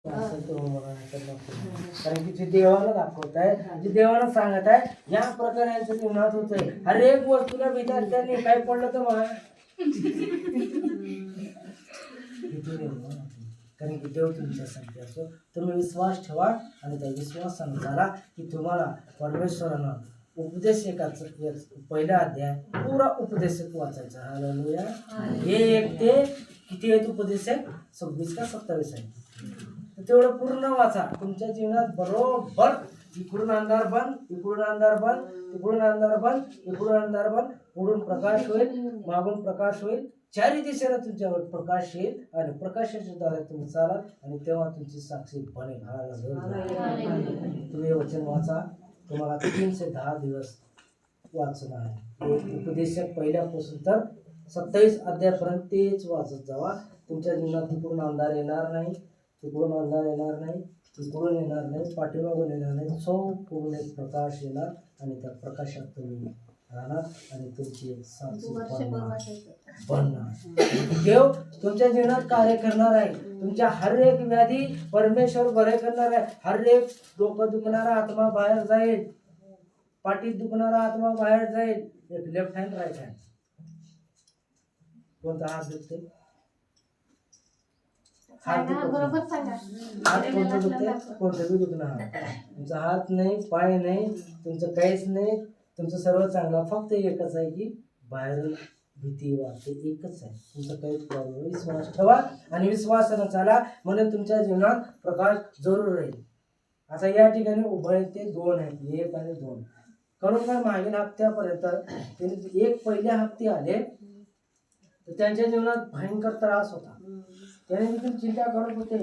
कारण की जे देवाला दाखवत आहे, जे देवाला सांगत आहे, या प्रकारे यांचं जीवनात होत आहे. हर एक वस्तूला विद्यार्थ्यांनी काय पडलं तर मला कारण की देव तुमच्यासाठी असतो. तुम्ही विश्वास ठेवा आणि त्या विश्वासानं झाला की तुम्हाला परमेश्वरानं उपदेशकाचं पहिला अध्याय पुरा उपदेशक वाचायचा. हालेलुया. हे एक ते किती आहेत उपदेशक? 26 का 27 आहे. तेवढं पूर्ण वाचा. तुमच्या जीवनात बरोबर इकडून अंधार बंद, इकडून अंधार बंद, इकडून अंधार बंद, इकडून अंधार बंद, पुढून प्रकाश होईल, मागून प्रकाश होईल, चारी दिशेला तुमच्यावर प्रकाश येईल आणि प्रकाशाच्या द्वारे तुम्ही चालाल आणि तेव्हा तुमची साक्षी बनेल. तुम्ही वचन वाचा. तुम्हाला 3 ते 10 दिवस वाचणं आहे. उपदेशक पहिल्यापासून तर 27 अध्यायापर्यंत तेच वाचत जावा. तुमच्या जीवनात तिकडून अंधार येणार नाही, तिकडून अंधार येणार नाही, तिकडून येणार नाही, पाठीमागून येणार नाही. पूर्ण एक प्रकाश येणार आणि त्या प्रकाशात तुम्ही राहणार आणि तुमची एक साक्षी बनणार. देव तुमच्या जीवनात कार्य करणार आहे. तुमच्या हर एक व्याधी परमेश्वर बरे करणार आहे. हर एक डोकं दुखणारा आत्मा बाहेर जाईल, पाठीत दुखणारा आत्मा बाहेर जाईल. एक लेफ्ट हँड, राईट हँड. कोणता हात दुखते? हात कोणतं दुखते? कोणतं बी दुखणार. तुमचा हात नाही, पाय नाही, तुमचं काहीच नाही, तुमचं सर्व चांगलं. फक्त एकच आहे की बाहेरून भीती वाटते. एकच आहे. तुमचा काहीच प्रॉब्लेम. विश्वास ठेवा आणि विश्वासानं चाला म्हणून तुमच्या जीवनात प्रकाश जरूर राहील. आता या ठिकाणी उभे ते 2 आहेत, 1 आणि 2. करून काय मागील हप्त्यापर्यंत त्यांनी एक पहिल्या हप्ते आले तर त्यांच्या जीवनात भयंकर त्रास होता. त्याने देखील चिंता करत होते.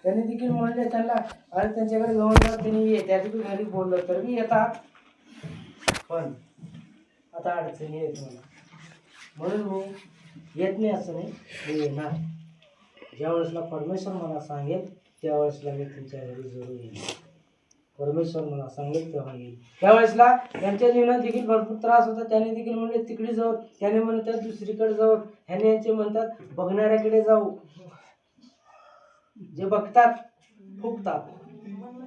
त्यांनी देखील म्हणले त्यांना, अरे त्यांच्याकडे घेऊन जा, त्यांनी ये. त्या देखील घरी बोललं तर मी येतात, पण आता अडचणी येत मला, म्हणून मी येत नाही असं नाही, मी येणार. ज्यावेळेसला परमेश्वर मला सांगेल त्यावेळेसला मी तुमच्या घरी जरूर येईल. परमेश्वर मला सांगेल तेव्हा येईल. त्यावेळेसला त्यांच्या जीवनात देखील भरपूर त्रास होता. त्याने देखील म्हणले तिकडे जाऊ, त्याने म्हणतात दुसरीकडे जाऊ, ह्याने यांचे म्हणतात बघणाऱ्याकडे जाऊ. जे बघतात फुकतात,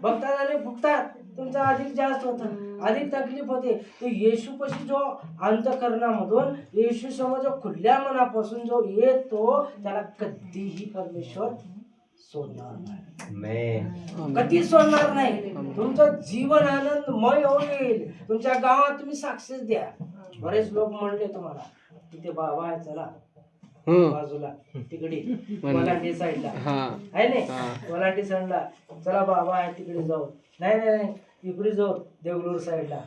बघतात आणि फुकतात. तुमचा अधिक जास्त होता, अधिक तकलीफ होते. तो येशूपाशी जो अंतःकरणामधून येशू समोर जो खुल्या मनापासून जो येतो त्याला कधीही परमेश्वर सोडणार नाही, कधी सोडणार नाही. तुमचं जीवन आनंदमय होईल. तुमच्या गावात तुम्ही साक्षीच द्या. बरेच लोक म्हणले तुम्हाला तिथे बाबा आहे, चला बाजूला तिकडे वलांडी साईडला आहे नाही, वलांडी साईडला चला बाबा आहे तिकडे जाऊ. नाही नाही नाही, इकडे जाऊ देगलूर साईडला,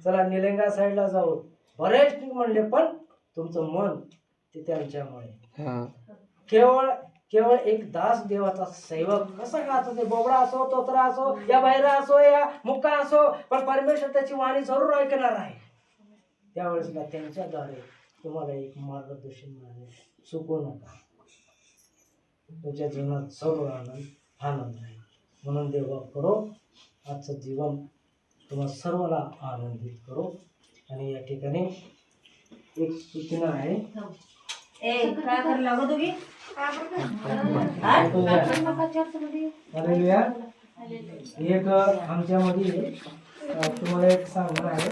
चला निलंगा साईडला जाऊ. बरेच म्हणले पण तुमचं मन ते त्यांच्यामुळे. केवळ एक दास देवाचा सेवक कसा गातो, ते बोबडा असो, तोतरा असो, या बहिरा असो, या मुक्का असो, पण परमेश्वर त्याची वाणी जरूर ऐकणार आहे. त्यावेळेसला त्यांच्याद्वारे तुम्हाला एक मार्गदर्शन मिळाले. चुकू नका. तुमच्या जीवनात सर्व आनंद आहे. म्हणून देवा करो आजचं जीवन तुम्हाला सर्वाला आनंदित करो. आणि या ठिकाणी एक सूचना आहे. एक आमच्यामध्ये तुम्हाला एक सांगणार आहे.